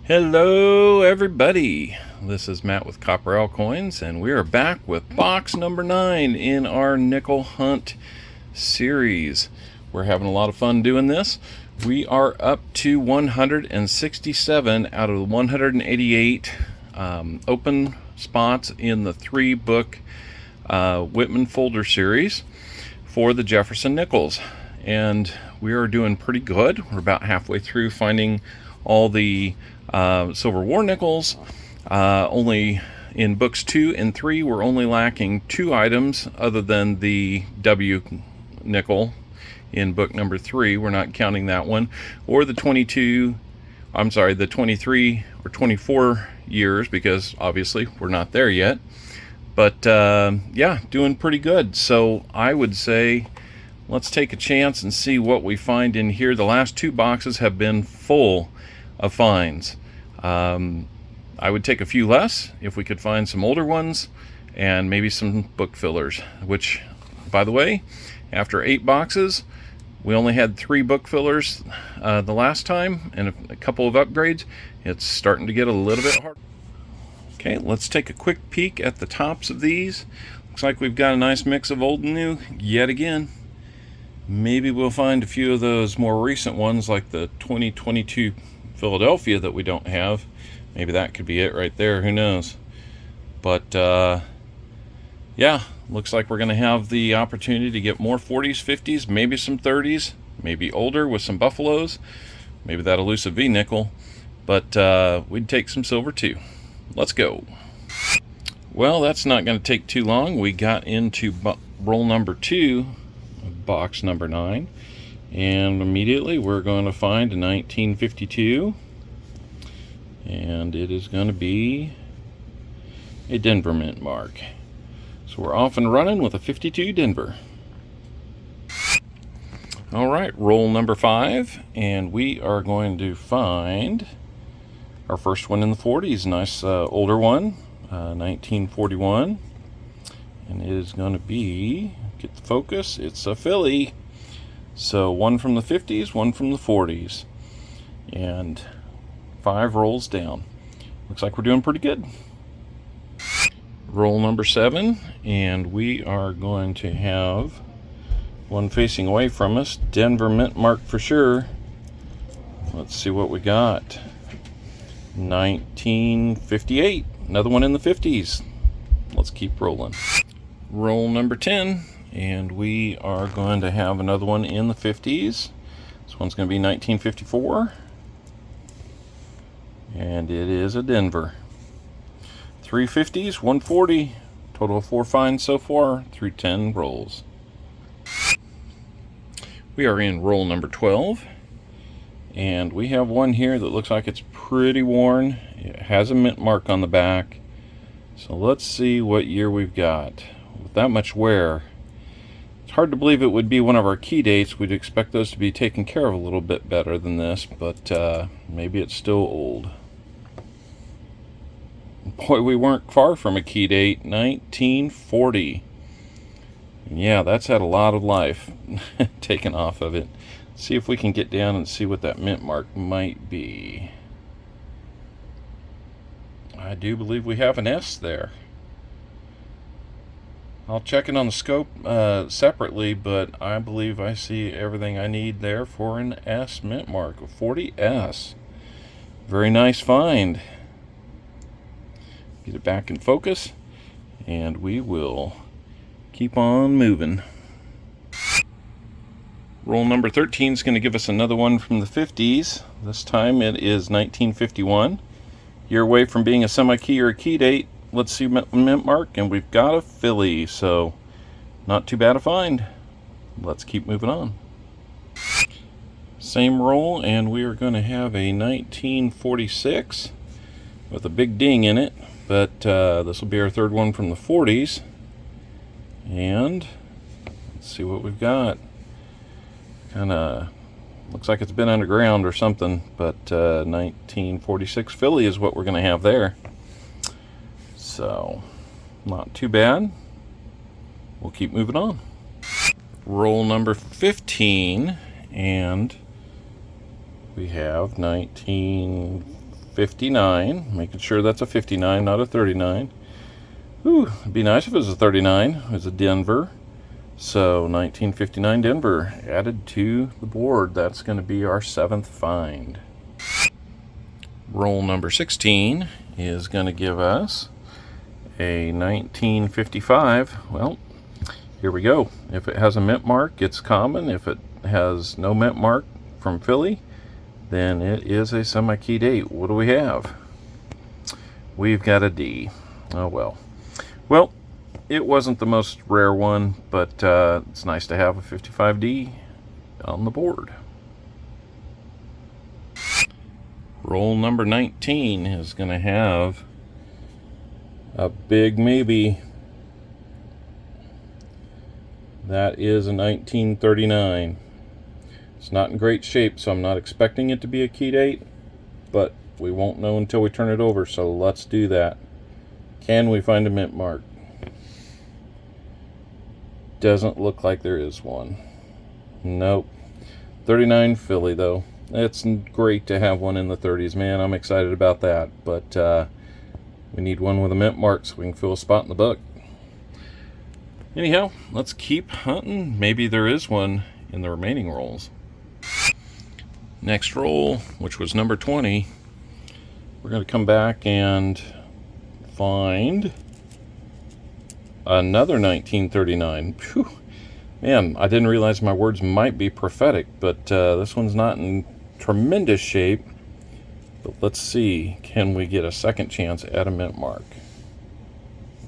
Hello, everybody. This is Matt with Copper Owl Coins, and we are back with box number 9 in our nickel hunt series. We're having a lot of fun doing this. We are up to 167 out of the 188 open spots in the 3-book Whitman folder series for the Jefferson nickels. And we are doing pretty good. We're about halfway through finding all the Silver War nickels. Only in books 2 and 3 we're only lacking 2 items other than the W nickel in book number 3. We're not counting that one, or the 23 or 24 years, because obviously we're not there yet. But yeah, doing pretty good. So I would say let's take a chance and see what we find in here. The last 2 boxes have been full of finds. I would take a few less if we could find some older ones and maybe some book fillers, which, by the way, after 8 boxes we only had 3 book fillers the last time, and a couple of upgrades. It's starting to get a little bit hard. Okay, let's take a quick peek at the tops of these. Looks like we've got a nice mix of old and new yet again. Maybe we'll find a few of those more recent ones, like the 2022 Philadelphia that we don't have. Maybe that could be it right there, who knows. But yeah, looks like we're going to have the opportunity to get more 40s, 50s, maybe some 30s, maybe older with some buffaloes, maybe that elusive V nickel. But we'd take some silver too. Let's go. Well, that's not going to take too long. We got into roll number 2, box number 9, and immediately we're going to find a 1952, and it is going to be a Denver mint mark. So we're off and running with a 52 Denver. Alright, roll number 5, and we are going to find our first one in the 40s. Nice older one, 1941, and it is going to be, get the focus, it's a Philly. So one from the 50s, one from the 40s, and 5 rolls down. Looks like we're doing pretty good. Roll number 7, and we are going to have one facing away from us, Denver mint mark for sure. Let's see what we got. 1958, another one in the 50s. Let's keep rolling. Roll number 10, and we are going to have another one in the 50s. This one's going to be 1954, and it is a Denver. 3 50s, 140, total of 4 finds so far through 10 rolls. We are in roll number 12, and we have one here that looks like it's pretty worn. It has a mint mark on the back. So let's see what year we've got. With that much wear, it's hard to believe it would be one of our key dates. We'd expect those to be taken care of a little bit better than this, but maybe it's still old. Boy, we weren't far from a key date, 1940. Yeah, that's had a lot of life taken off of it. Let's see if we can get down and see what that mint mark might be. I do believe we have an S there. I'll check it on the scope separately, but I believe I see everything I need there for an S mint mark, a 40S. Very nice find. Get it back in focus, and we will keep on moving. Roll number 13 is going to give us another one from the 50s. This time it is 1951. Year away from being a semi-key or a key date. Let's see mint mark, and we've got a Philly, so not too bad a find. Let's keep moving on. Same roll, and we are going to have a 1946 with a big ding in it, but this will be our third one from the 40s. And let's see what we've got. Kind of looks like it's been underground or something, but 1946 Philly is what we're going to have there. So, not too bad. We'll keep moving on. Roll number 15, and we have 19 59. Making sure that's a 59, not a 39. Ooh, it'd be nice if it was a 39. It was a Denver. So 1959 Denver added to the board. That's going to be our 7th find. Roll number 16 is going to give us a 1955. Well, here we go. If it has a mint mark, it's common. If it has no mint mark from Philly, then it is a semi-key date. What do we have? We've got a D. Oh well. Well, it wasn't the most rare one, but it's nice to have a 55D on the board. Roll number 19 is going to have a big maybe. That is a 1939. It's not in great shape, so I'm not expecting it to be a key date, but we won't know until we turn it over, so let's do that. Can we find a mint mark? Doesn't look like there is one. Nope. 39 Philly, though. It's great to have one in the 30s, man. I'm excited about that, but we need one with a mint mark so we can fill a spot in the book. Anyhow, let's keep hunting. Maybe there is one in the remaining rolls. Next roll, which was number 20, we're going to come back and find another 1939. Whew. Man, I didn't realize my words might be prophetic, but this one's not in tremendous shape. But let's see, can we get a second chance at a mint mark?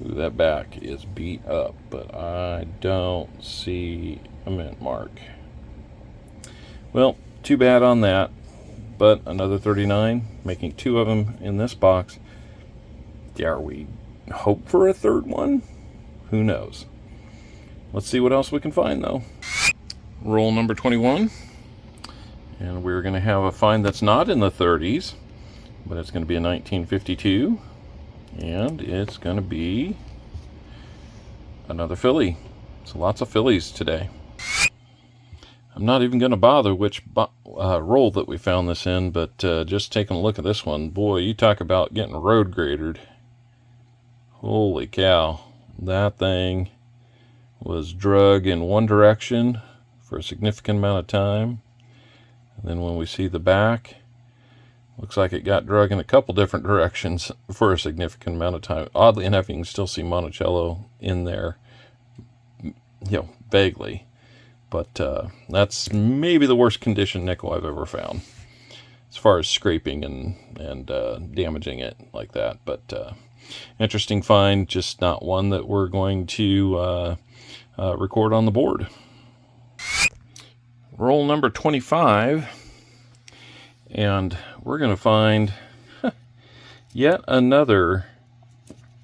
Ooh, that back is beat up, but I don't see a mint mark. Well, too bad on that, but another 39, making 2 of them in this box. Dare we hope for a third one? Who knows? Let's see what else we can find, though. Roll number 21, and we're going to have a find that's not in the 30s, but it's going to be a 1952, and it's going to be another Philly. So lots of Phillies today. I'm not even going to bother which roll that we found this in, but just taking a look at this one, boy, you talk about getting road gradered. Holy cow, that thing was drug in one direction for a significant amount of time, and then when we see the back, looks like it got drug in a couple different directions for a significant amount of time. Oddly enough, you can still see Monticello in there, vaguely. But that's maybe the worst condition nickel I've ever found, as far as scraping and damaging it like that. But interesting find, just not one that we're going to record on the board. Roll number 25, and we're going to find yet another,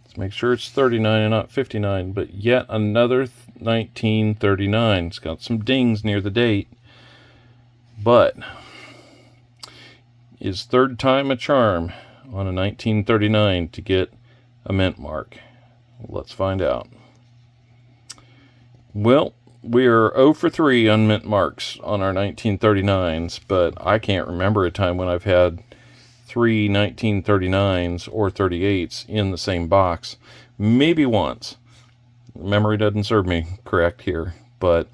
let's make sure it's 39 and not 59, but yet another 1939. It's got some dings near the date, but is third time a charm on a 1939 to get a mint mark? Let's find out. Well, we are 0 for 3 on mint marks on our 1939s, but I can't remember a time when I've had 3 1939s or 38s in the same box. Maybe once. Memory doesn't serve me correct here, but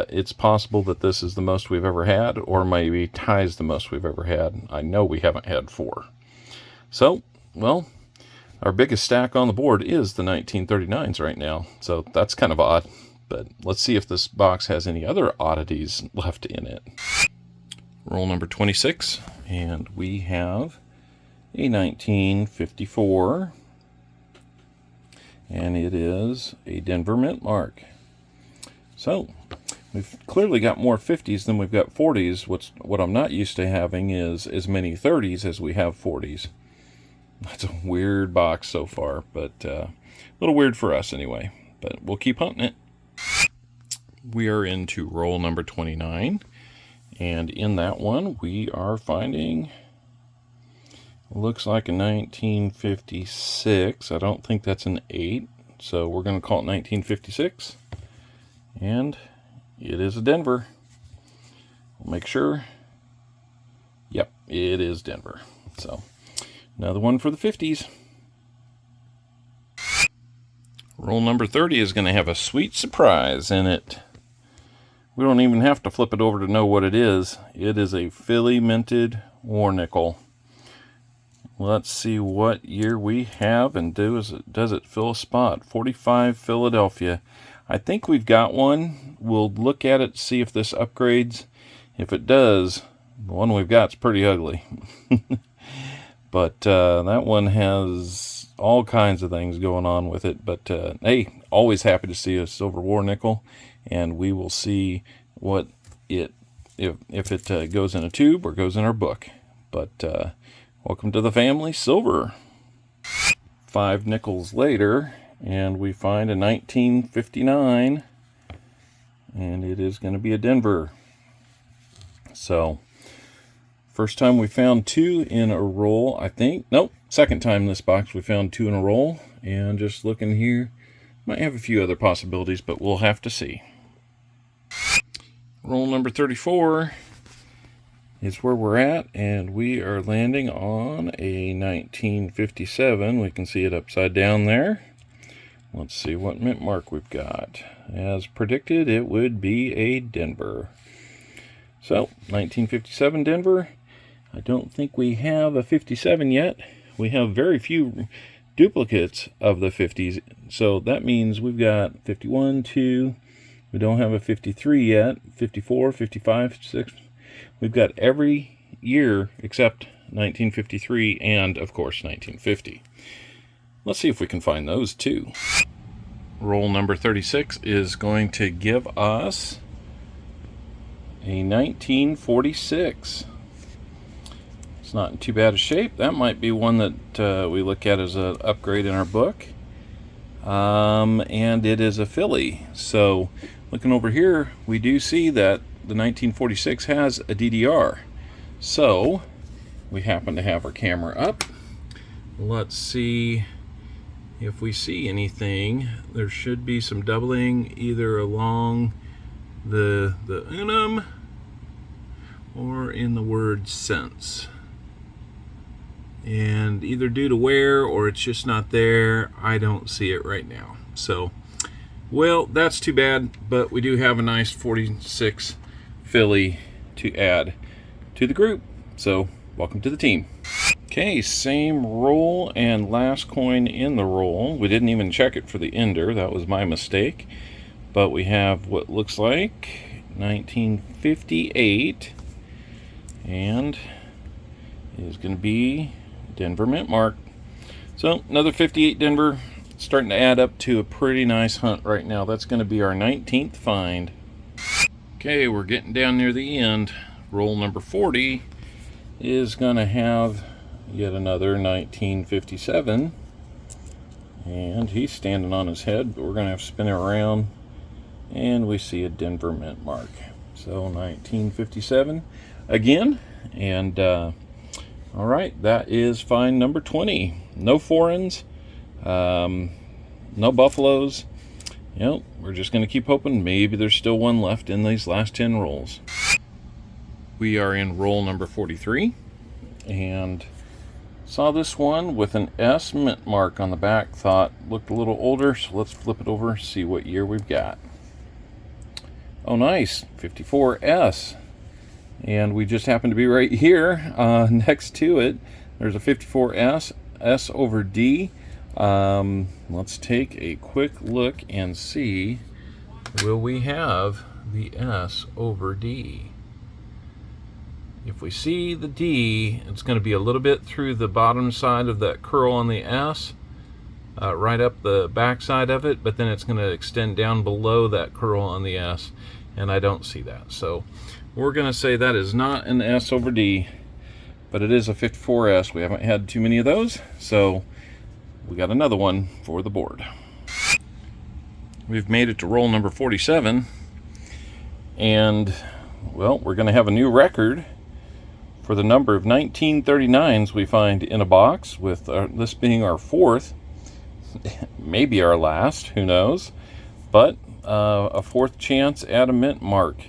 it's possible that this is the most we've ever had, or maybe ties the most we've ever had. I know we haven't had 4. So, well, our biggest stack on the board is the 1939s right now, so that's kind of odd. But let's see if this box has any other oddities left in it. Roll number 26, and we have a 1954, and it is a Denver mint mark. So we've clearly got more 50s than we've got 40s. What I'm not used to having is as many 30s as we have 40s. That's a weird box so far, but a little weird for us anyway. But we'll keep hunting it. We are into roll number 29, and in that one we are finding, looks like a 1956. I don't think that's an 8, so we're going to call it 1956, and it is a Denver. We'll make sure. Yep, it is Denver. So, another one for the 50s. Roll number 30 is going to have a sweet surprise in it. We don't even have to flip it over to know what it is. It is a Philly minted war nickel. Let's see what year we have, and does it fill a spot? 45 Philadelphia. I think we've got one. We'll look at it, see if this upgrades. If it does, the one we've got is pretty ugly. But that one has all kinds of things going on with it. But hey, always happy to see a silver war nickel, and we will see what if it goes in a tube or goes in our book. But welcome to the family, silver. 5 nickels later, and we find a 1959, and it is going to be a Denver. So, first time we found 2 in a roll, I think. Nope, second time in this box we found 2 in a roll. And just looking here, might have a few other possibilities, but we'll have to see. Roll number 34 is where we're at, and we are landing on a 1957. We can see it upside down there. Let's see what mint mark we've got. As predicted, it would be a Denver. So, 1957 Denver. I don't think we have a 57 yet. We have very few duplicates of the 50s. So that means we've got 51, 2. We don't have a 53 yet. 54, 55, 56. We've got every year except 1953 and, of course, 1950. Let's see if we can find those too. Roll number 36 is going to give us a 1946. It's not in too bad a shape. That might be one that we look at as an upgrade in our book. And it is a Philly. So looking over here, we do see that the 1946 has a DDR. So we happen to have our camera up. Let's see if we see anything. There should be some doubling either along the unum or in the word sense, and either due to wear or it's just not there. I don't see it right now. So, well, that's too bad, but we do have a nice 46 Philly to add to the group. So welcome to the team. Okay, same roll and last coin in the roll. We didn't even check it for the ender. That was my mistake. But we have what looks like 1958, and it is going to be Denver mint mark. So another 58 Denver, starting to add up to a pretty nice hunt right now. That's going to be our 19th find. Okay, we're getting down near the end. Roll number 40 is going to have yet another 1957, and he's standing on his head, but we're going to have to spin it around. And we see a Denver mint mark. So 1957 again. And all right, that is find number 20. No foreigns, no buffaloes. You know, we're just going to keep hoping maybe there's still one left in these last 10 rolls. We are in roll number 43, and saw this one with an S mint mark on the back. Thought looked a little older, so let's flip it over, see what year we've got. Oh, nice, 54S. And we just happen to be right here next to it. There's a 54S, S over D. Let's take a quick look and see, will we have the S over D? If we see the D, it's going to be a little bit through the bottom side of that curl on the S, right up the back side of it, but then it's going to extend down below that curl on the S, and I don't see that. So we're going to say that is not an S over D, but it is a 54S. We haven't had too many of those, so we got another one for the board. We've made it to roll number 47, and well, we're going to have a new record for the number of 1939s we find in a box, with this being our fourth, maybe our last, who knows, but a fourth chance at a mint mark.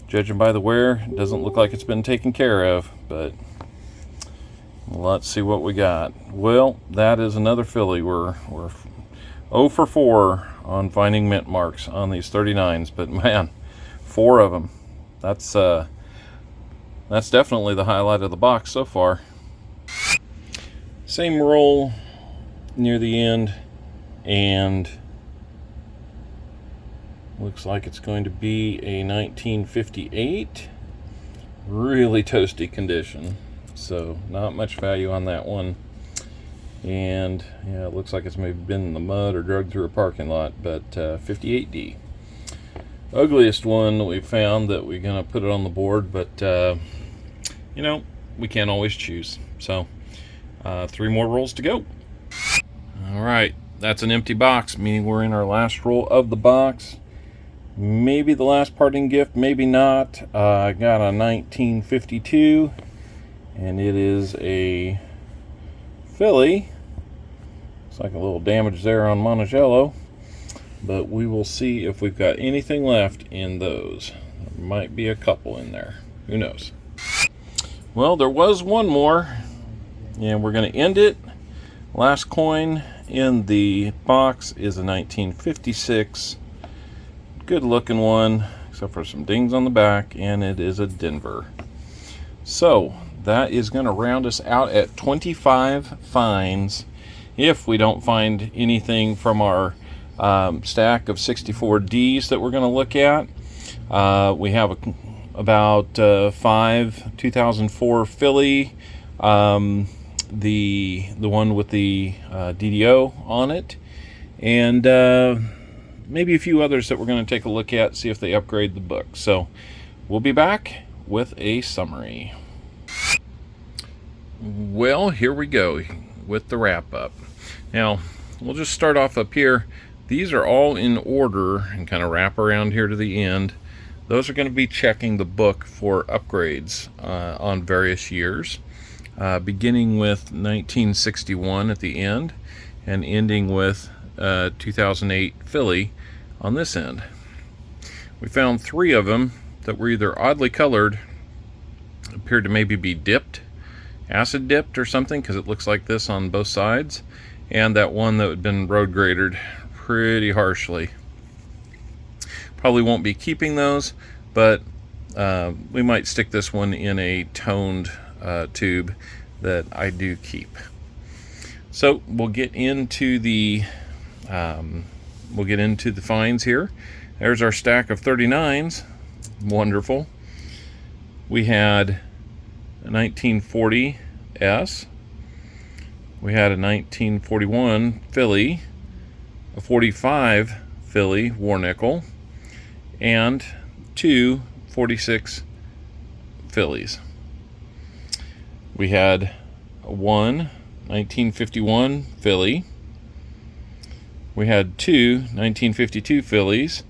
Judging by the wear, it doesn't look like it's been taken care of. but let's see what we got. Well, that is another Philly. We're 0 for 4 on finding mint marks on these 39s, but man, 4 of them. That's definitely the highlight of the box so far. Same roll near the end, and looks like it's going to be a 1958. Really toasty condition, so not much value on that one. And yeah, it looks like it's maybe been in the mud or dragged through a parking lot, but 58D. Ugliest one that we found that we're gonna put it on the board, but you know, we can't always choose. So 3 more rolls to go. All right, that's an empty box, meaning we're in our last roll of the box. Maybe the last parting gift, maybe not. I got a 1952, and it is a Philly. Looks like a little damage there on Monticello, but we will see if we've got anything left in those. There might be a couple in there. Who knows? Well, there was one more, and we're going to end it. Last coin in the box is a 1956. Good looking one, except for some dings on the back, and it is a Denver. So that is going to round us out at 25 finds if we don't find anything from our stack of 64 Ds that we're going to look at. We have about 5 2004 Philly, the one with the DDO on it, and maybe a few others that we're going to take a look at, see if they upgrade the book. So we'll be back with a summary. Well, here we go with the wrap up. Now, we'll just start off up here. These are all in order and kind of wrap around here to the end. Those are going to be checking the book for upgrades on various years, beginning with 1961 at the end and ending with 2008 Philly on this end. We found 3 of them that were either oddly colored, appeared to maybe be dipped, acid dipped or something, because it looks like this on both sides, and that one that had been road graded pretty harshly. Probably won't be keeping those, but we might stick this one in a toned tube that I do keep. So we'll get into the finds here. There's our stack of 39s. Wonderful. We had a 1940 S. We had a 1941 Philly, a 45 Philly war nickel, and 2 46 Phillies. We had a 1951 Philly. We had 2 1952 Phillies,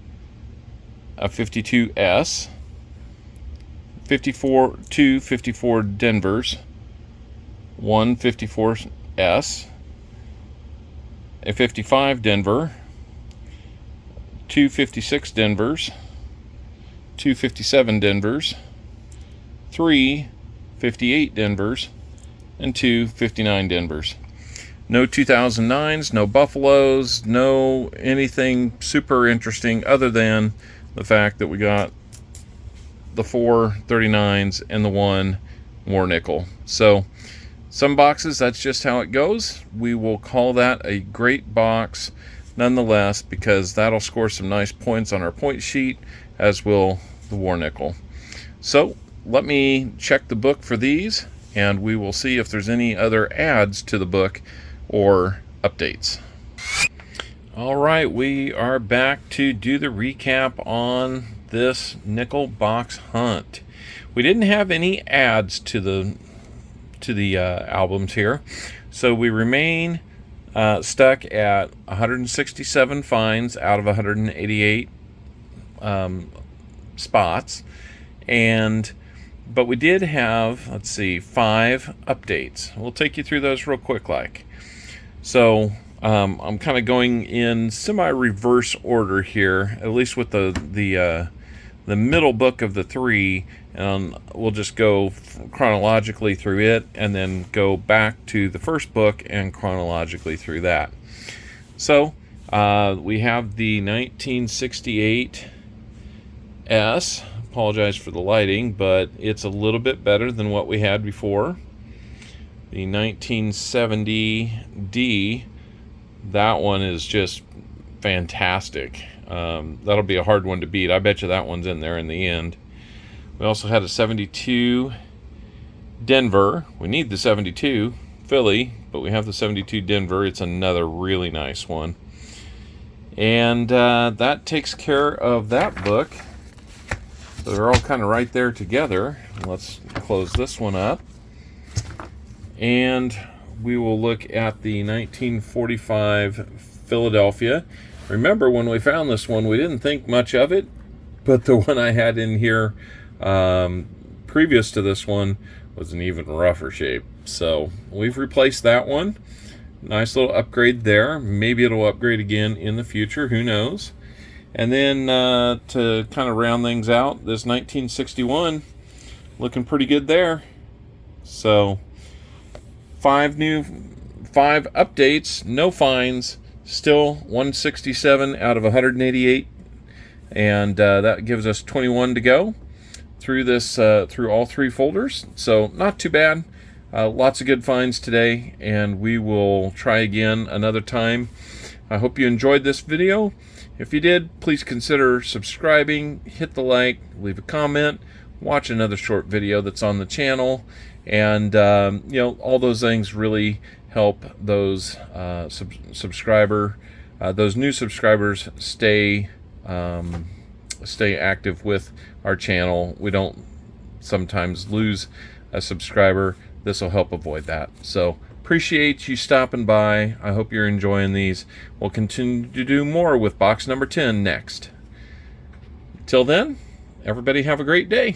a 52S, 2 54 Denvers, 1 54S, a 55 Denver, 2 56 Denvers, 2 57 Denvers, 3 58 Denvers, and 2 59 Denvers. No 2009s, no Buffaloes, no anything super interesting other than the fact that we got the 4 39s and the 1 war nickel. So some boxes, that's just how it goes. We will call that a great box nonetheless, because that'll score some nice points on our point sheet, as will the war nickel. So let me check the book for these, and we will see if there's any other adds to the book or updates. All right, we are back to do the recap on this nickel box hunt. We didn't have any adds to the albums here, so we remain stuck at 167 finds out of 188 spots, but we did have, let's see, 5 updates. We'll take you through those real quick like. So I'm kind of going in semi-reverse order here, at least with the middle book of the 3 and we'll just go chronologically through it and then go back to the first book and chronologically through that. So we have the 1968 S. Apologize for the lighting, but it's a little bit better than what we had before. The 1970 D, that one is just fantastic. That'll be a hard one to beat. I bet you that one's in there in the end. We also had a 72 Denver. We need the 72 Philly, but we have the 72 Denver. It's another really nice one. And that takes care of that book. So they're all kind of right there together. Let's close this one up. And we will look at the 1945 Philadelphia. Remember, when we found this one, we didn't think much of it, but the one I had in here previous to this one was an even rougher shape. So we've replaced that one. Nice little upgrade there. Maybe it'll upgrade again in the future. Who knows? And then to kind of round things out, this 1961 looking pretty good there. So 5 updates, no fines, still 167 out of 188, and that gives us 21 to go through this through all 3 folders. So not too bad. Lots of good finds today, and we will try again another time. I hope you enjoyed this video. If you did, please consider subscribing, hit the like, leave a comment, watch another short video that's on the channel, and all those things really help those those new subscribers stay active with our channel. We don't sometimes lose a subscriber. This will help avoid that. So appreciate you stopping by. I hope you're enjoying these. We'll continue to do more with box number 10 next. Till then, everybody have a great day.